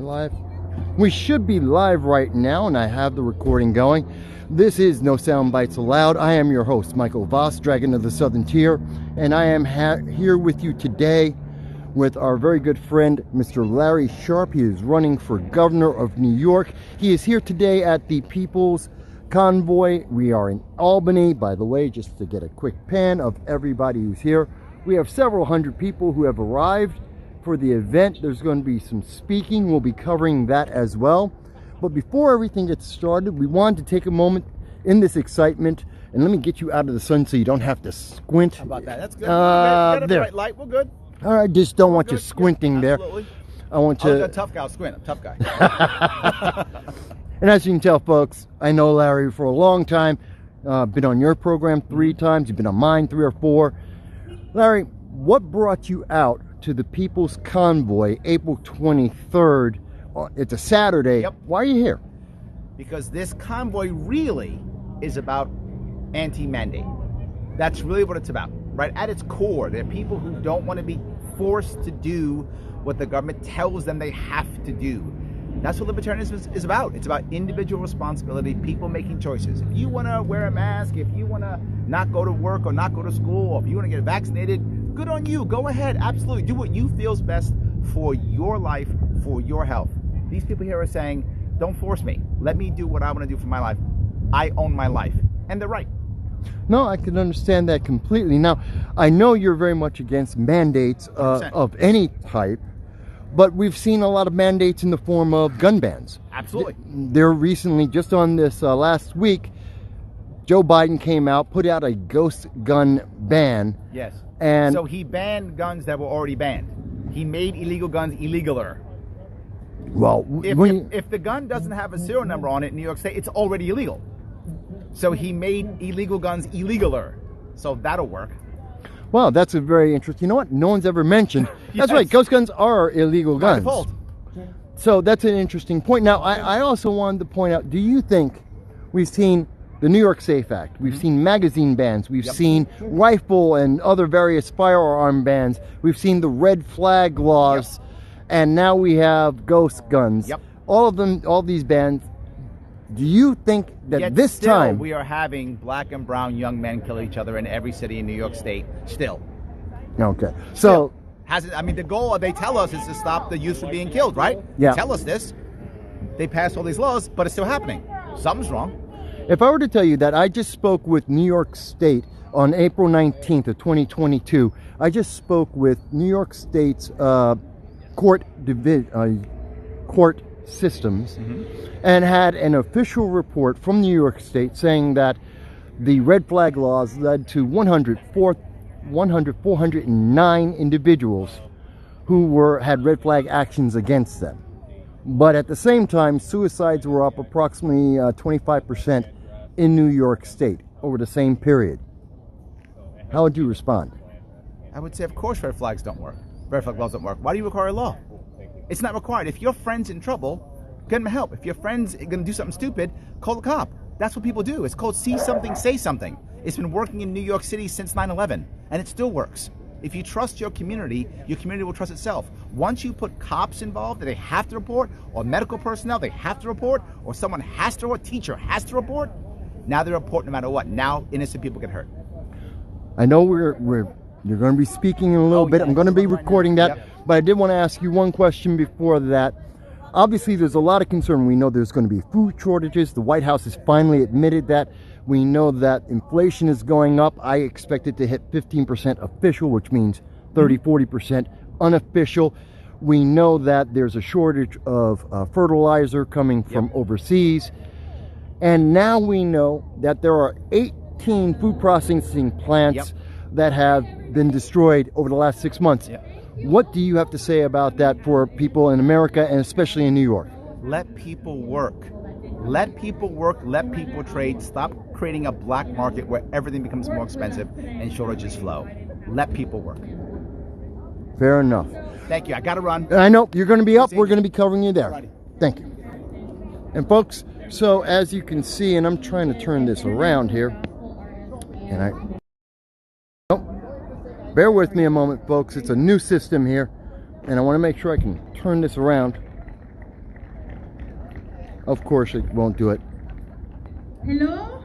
Live. We should be live right now, and I have the recording going. This is No Soundbites Allowed. I am your host, Michael Voss, Dragon of the Southern Tier, and I am here with you today with our very good friend, Mr. Larry Sharpe. He is running for governor of New York. He is here today at the People's Convoy. We are in Albany, by the way, just to get a quick pan of everybody who's here. We have several hundred people who have arrived for the event. There's going to be some speaking. We'll be covering that as well. But before everything gets started, we wanted to take a moment in this excitement, and let me get you out of the sun so you don't have to squint. How about that? That's good. Got a bright light. We're good. All right, just don't want you squinting there. I want to. I'm a tough guy. I'll squint. I'm a tough guy. And as you can tell, folks, I know Larry for a long time. Been on your program 3 times. You've been on mine 3 or 4. Larry, what brought you out to the People's Convoy April 23rd? It's a Saturday. Yep. Why are you here? Because this convoy really is about anti-mandate. That's really what it's about, right? At its core, there are people who don't want to be forced to do what the government tells them they have to do. That's what libertarianism is about. It's about individual responsibility, people making choices. If you want to wear a mask, if you want to not go to work or not go to school, or if you want to get vaccinated, good on you. Go ahead. Absolutely. Do what you feel is best for your life, for your health. These people here are saying, don't force me. Let me do what I want to do for my life. I own my life. And they're right. No, I can understand that completely. Now, I know you're very much against mandates of any type, but we've seen a lot of mandates in the form of gun bans. Absolutely. There recently, just on this last week, Joe Biden came out, put out a ghost gun ban. Yes. And so he banned guns that were already banned. He made illegal guns illegaler. Well, if the gun doesn't have a serial number on it in New York State, it's already illegal. So he made illegal guns illegaler. So that'll work. Well, that's a very interesting. You know what? No one's ever mentioned. That's right. Ghost guns are illegal guns. By default. So that's an interesting point. Now, I also wanted to point out, do you think we've seen the New York SAFE Act, we've seen magazine bans, we've seen rifle and other various firearm bans, we've seen the red flag laws, and now we have ghost guns. All of them, all these bans. Do you think that Yet this still, time we are having black and brown young men kill each other in every city in New York State? Still. Okay. So I mean, the goal, they tell us, is to stop the youth from being killed, right? Yeah. They tell us this. They passed all these laws, but it's still happening. Something's wrong. If I were to tell you that I just spoke with New York State on April 19th of 2022, I just spoke with New York State's court systems and had an official report from New York State saying that the red flag laws led to 409 individuals who had red flag actions against them. But at the same time, suicides were up approximately 25% in New York State over the same period. How would you respond? I would say, of course, red flags don't work. Red flag laws don't work. Why do you require a law? It's not required. If your friend's in trouble, get him help. If your friend's going to do something stupid, call the cop. That's what people do. It's called see something, say something. It's been working in New York City since 9/11, and it still works. If you trust your community will trust itself. Once you put cops involved that they have to report, or medical personnel they have to report, or someone has to report, teacher has to report, now they report no matter what. Now innocent people get hurt. I know you're going to be speaking in a little bit. I'm going to be recording that. But I did want to ask you one question before that. Obviously, there's a lot of concern. We know there's going to be food shortages. The White House has finally admitted that. We know that inflation is going up. I expect it to hit 15% official, which means 30-40% unofficial. We know that there's a shortage of fertilizer coming from overseas. And now we know that there are 18 food processing plants that have been destroyed over the last 6 months. What do you have to say about that for people in America and especially in New York? Let people work. Let people work. Let people trade. Stop creating a black market where everything becomes more expensive and shortages flow. Let people work. Fair enough. Thank you. I got to run. I know you're going to be up. We're going to be covering you there. Thank you. And folks, so as you can see, and I'm trying to turn this around here, and bear with me a moment, folks. It's a new system here, and I want to make sure I can turn this around. Of course, it won't do it. Hello?